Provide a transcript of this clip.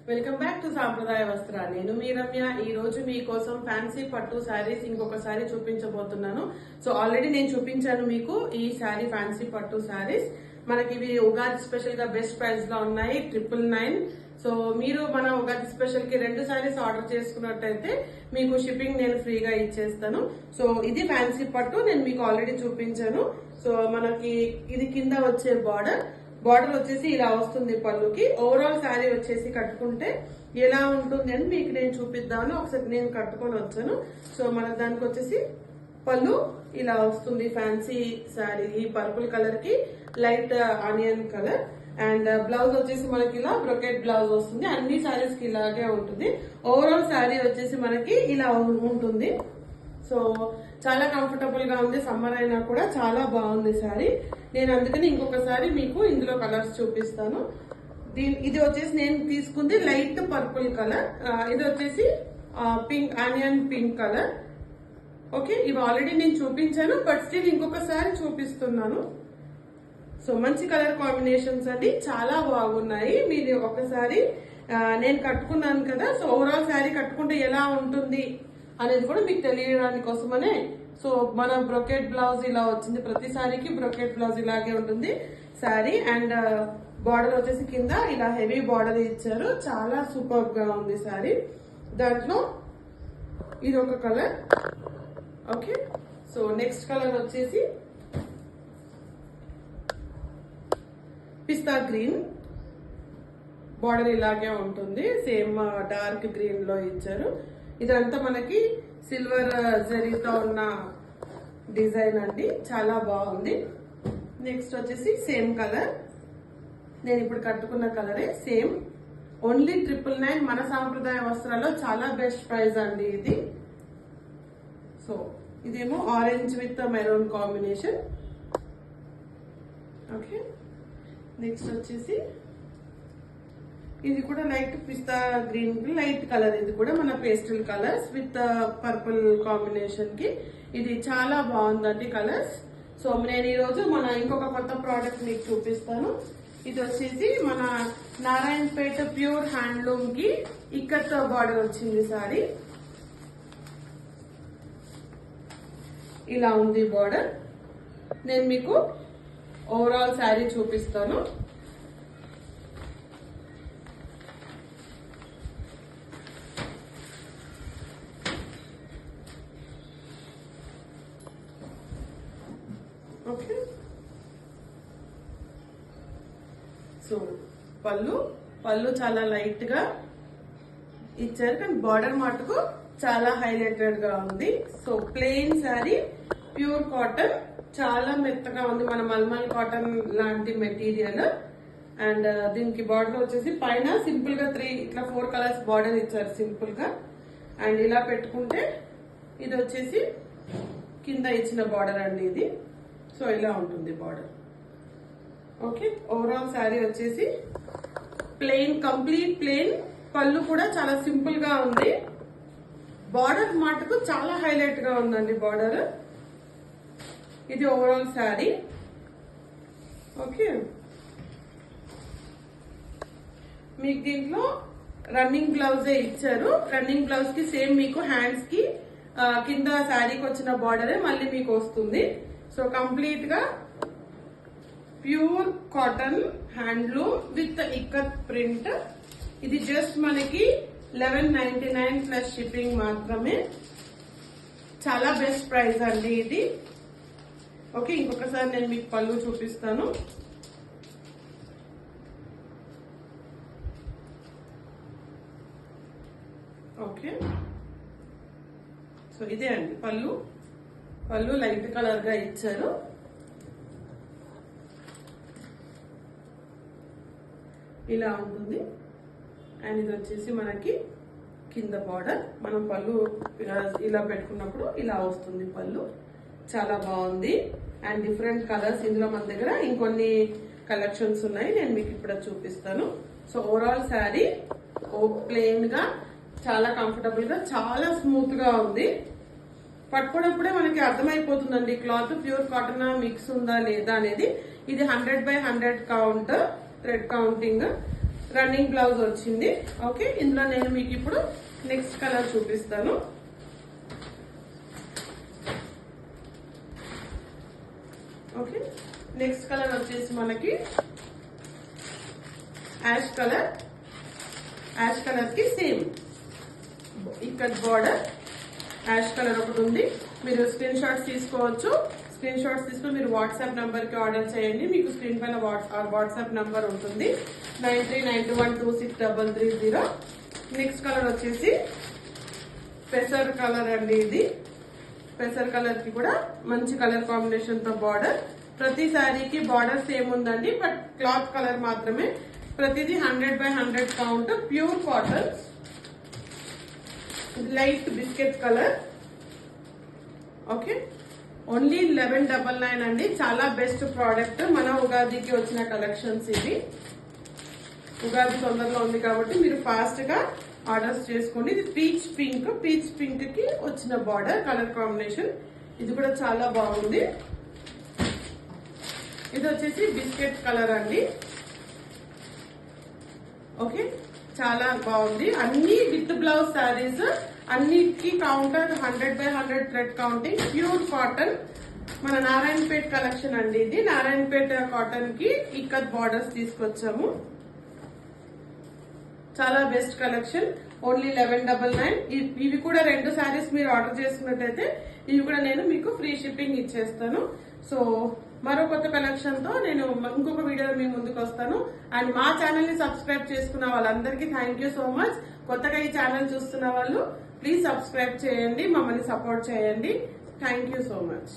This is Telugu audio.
వెల్కమ్ బ్యాక్ టు సాంప్రదాయ వస్త్ర. నేను మీ రమ్య. ఈ రోజు మీకోసం ఫ్యాన్సీ పట్టు శారీస్ ఇంకొక శారీ చూపించబోతున్నాను. సో ఆల్రెడీ నేను చూపించాను మీకు ఈ శారీ ఫ్యాన్సీ పట్టు శారీస్. మనకి ఇవి ఉగాది స్పెషల్ గా బెస్ట్ ప్రైస్ లో ఉన్నాయి, 999. సో మీరు మన ఉగాది స్పెషల్ కి 2 శారీస్ ఆర్డర్ చేసుకున్నట్టయితే మీకు షిప్పింగ్ నేను ఫ్రీగా ఇచ్చేస్తాను. సో ఇది ఫ్యాన్సీ పట్టు నేను మీకు ఆల్రెడీ చూపించాను. సో మనకి ఇది కింద వచ్చే బార్డర్ వచ్చేసి ఇలా వస్తుంది పళ్ళుకి. ఓవరాల్ శారీ వచ్చేసి కట్టుకుంటే ఎలా ఉంటుంది అని మీకు నేను చూపిద్దామని ఒకసారి నేను కట్టుకొని వచ్చాను. సో మనకు దానికి వచ్చేసి పళ్ళు ఇలా వస్తుంది. ఫ్యాన్సీ శారీ ఈ పర్పుల్ కలర్ కి light onion colour. And blouse వచ్చేసి మనకి ఇలా బ్రొకెట్ బ్లౌజ్ వస్తుంది. అన్ని శారీస్ కి ఇలాగే ఉంటుంది. ఓవరాల్ శారీ వచ్చేసి మనకి ఇలా ఉంటుంది. సో చాలా కంఫర్టబుల్ గా ఉంది. సమ్మర్ అయినా కూడా చాలా బాగుంది శారీ. నేను అందుకని ఇంకొకసారి మీకు ఇందులో కలర్స్ చూపిస్తాను. ఇది వచ్చేసి నేను తీసుకుంది లైట్ పర్పుల్ కలర్, ఇది వచ్చేసి pink onion pink colour. Okay, ఇవి ఆల్రెడీ నేను చూపించాను, బట్ స్టిల్ ఇంకొకసారి చూపిస్తున్నాను. సో మంచి కలర్ కాంబినేషన్స్ అండి, చాలా బాగున్నాయి. మీరు ఒకసారి నేను కట్టుకున్నాను కదా, సో ఓవరాల్ శారీ కట్టుకుంటే ఎలా ఉంటుంది అనేది కూడా మీకు తెలియడానికి కోసమనే. సో మన బ్రొకెట్ బ్లౌజ్ ఇలా వచ్చింది. ప్రతి సారీకి బ్రొకెట్ బ్లౌజ్ ఇలాగే ఉంటుంది శారీ. అండ్ బార్డర్ వచ్చేసి కింద ఇలా హెవీ బార్డర్ ఇచ్చారు. చాలా సూపర్ గా ఉంది శారీ. దాంట్లో ఇది ఒక colour. Okay, so next colour వచ్చేసి పిస్తా గ్రీన్. బార్డర్ ఇలాగే ఉంటుంది, సేమ్ డార్క్ గ్రీన్ లో ఇచ్చారు. ఇదంతా మనకి సిల్వర్ జరీతో ఉన్న డిజైన్ అండి, చాలా బాగుంది. నెక్స్ట్ వచ్చేసి సేమ్ కలర్, నేను ఇప్పుడు కట్టుకున్న కలరే సేమ్. ఓన్లీ 999 మన సాంప్రదాయ వస్త్రాల్లో చాలా బెస్ట్ ప్రైస్ అండి ఇది. సో ఇదేమో orange with maroon combination. Okay, next వచ్చేసి ఇది కూడా లైట్ పిస్తా గ్రీన్ లైట్ కలర్. ఇది కూడా మన pastel colours with purple combination కి. ఇది చాలా బాగుందండి కలర్స్. సో నేను ఈ రోజు మన ఇంకొక కొత్త ప్రోడక్ట్ మీకు చూపిస్తాను. ఇది వచ్చేసి మన నారాయణపేట ప్యూర్ హ్యాండ్లూమ్ కి ఇక్కత్ బార్డర్ వచ్చింది సారీ. ఇలా ఉంది బార్డర్. నేను మీకు ఓవరాల్ శారీ చూపిస్తాను. ఓకే, సో పళ్ళు చాలా లైట్ గా ఇచ్చారు, కానీ బార్డర్ మటుకు చాలా హైలైటెడ్ గా ఉంది. So plain sari, pure cotton, చాలా మెత్తగా ఉంది. మన మల్మల్ కాటన్ లాంటి మెటీరియల్. అండ్ దీనికి బార్డర్ వచ్చేసి పైన సింపుల్ గా 4 కలర్స్ బార్డర్ ఇచ్చారు సింపుల్ గా. అండ్ ఇలా పెట్టుకుంటే ఇది వచ్చేసి కింద ఇచ్చిన బార్డర్ అండి ఇది. సో ఇలా ఉంటుంది బార్డర్. ఓకే, ఓవరాల్ శారీ వచ్చేసి ప్లెయిన్, కంప్లీట్ ప్లెయిన్. పళ్ళు కూడా చాలా సింపుల్ గా ఉంది. బార్డర్ మటుకు చాలా హైలైట్ గా ఉందండి బార్డర్. ఇది ఓవరాల్ శారీ. ఓకే, మీకు దీంట్లో రన్నింగ్ బ్లౌజే ఇచ్చారు. రన్నింగ్ బ్లౌజ్ కి సేమ్ మీకు హ్యాండ్స్ కి కింద శారీకి వచ్చిన బార్డరే మళ్ళీ మీకు వస్తుంది. సో కంప్లీట్ గా pure cotton handloom with ikat print. ఇది జస్ట్ మనకి 1199 ప్లస్ షిప్పింగ్ మాత్రమే. చాలా బెస్ట్ ప్రైస్ అండి ఇది. ఓకే, ఇంకొకసారి నేను మీకు పళ్ళు చూపిస్తాను. ఓకే, సో ఇదే అండి పళ్ళు లైట్ కలర్ గా ఇచ్చారు. ఇలా ఉంటుంది. అండ్ ఇది వచ్చేసి మనకి కింద బార్డర్. మనం పళ్ళు ఇలా పెట్టుకున్నప్పుడు ఇలా వస్తుంది పళ్ళు. చాలా బాగుంది. అండ్ డిఫరెంట్ కలర్స్ ఇందులో మన దగ్గర ఇంకొన్ని కలెక్షన్స్ ఉన్నాయి, నేను మీకు ఇప్పుడు చూపిస్తాను. సో ఓవరాల్ శారీ ప్లెయిన్ గా, చాలా కంఫర్టబుల్ గా, చాలా స్మూత్ గా ఉంది. పట్టుకున్నప్పుడే మనకి అర్థమైపోతుందండి క్లాత్ ప్యూర్ కాటన్ మిక్స్ ఉందా లేదా అనేది. ఇది 100/100 count thread counting. Running blouse వచ్చింది. ఓకే, ఇందులో నేను మీకు ఇప్పుడు నెక్స్ట్ కలర్ చూపిస్తాను. ఓకే, నెక్స్ట్ కలర్ వచ్చేసి మనకి యాష్ కలర్. యాష్ కలర్ కి సేమ్ ఇక్కడ బార్డర్ యాష్ కలర్ ఒకటి ఉంది. మీరు స్క్రీన్ షాట్స్ తీసుకోవచ్చు. స్క్రీన్ షాట్స్ తీసుకుని మీరు వాట్సాప్ నంబర్ కి ఆర్డర్ చేయండి. మీకు స్క్రీన్ పైన వాట్సాప్ నంబర్ ఉంటుంది 9392126330. నెక్స్ట్ కలర్ వచ్చేసి పెసర్ కలర్ అండి. ఇది పెసర్ కలర్ కి కూడా మంచి కలర్ కాంబినేషన్ తో బార్డర్. ప్రతి శారీకి బార్డర్ సేమ్ ఉందండి, బట్ క్లాత్ కలర్ మాత్రమే. ప్రతిదీ 100/100 count. Pure cotton, light biscuit colour. Okay, only 1199 అండి. చాలా బెస్ట్ ప్రోడక్ట్. మన ఉగాదికి వచ్చిన కలెక్షన్స్ ఇవి. ఉగాది తొందరలో ఉంది కాబట్టి మీరు ఫాస్ట్ గా ఆర్డర్స్ చేసుకోండి. ఇది పీచ్ పింక్. పీచ్ పింక్ కి వచ్చిన బార్డర్ కలర్ కాంబినేషన్. ఇది కూడా చాలా బాగుంది. ఇది వచ్చేసి బిస్కెట్ కలర్ అండి. ఓకే, చాలా బాగుంది. అన్ని విత్ బ్లౌజ్ శారీస్, అన్నిటికీ counter 100/100 thread counting. Pure cotton. మన నారాయణపేట్ కలెక్షన్ అండి. ఇది నారాయణపేట కాటన్ కి ఇక్కత్ బార్డర్స్ తీసుకొచ్చాము. చాలా బెస్ట్ కలెక్షన్. ఓన్లీ 1199. ఇవి కూడా 2 శారీస్ మీరు ఆర్డర్ చేసుకున్నట్టయితే ఇవి కూడా నేను మీకు ఫ్రీ షిప్పింగ్ ఇచ్చేస్తాను. సో మరో కొత్త కలెక్షన్ తో నేను ఇంకొక వీడియోలో మీ ముందుకు వస్తాను. అండ్ మా ఛానల్ ని సబ్స్క్రైబ్ చేసుకున్న వాళ్ళందరికీ థ్యాంక్ యూ సో మచ్. కొత్తగా ఈ ఛానల్ చూస్తున్న వాళ్ళు ప్లీజ్ సబ్స్క్రైబ్ చేయండి, మమ్మల్ని సపోర్ట్ చేయండి. Thank you so much.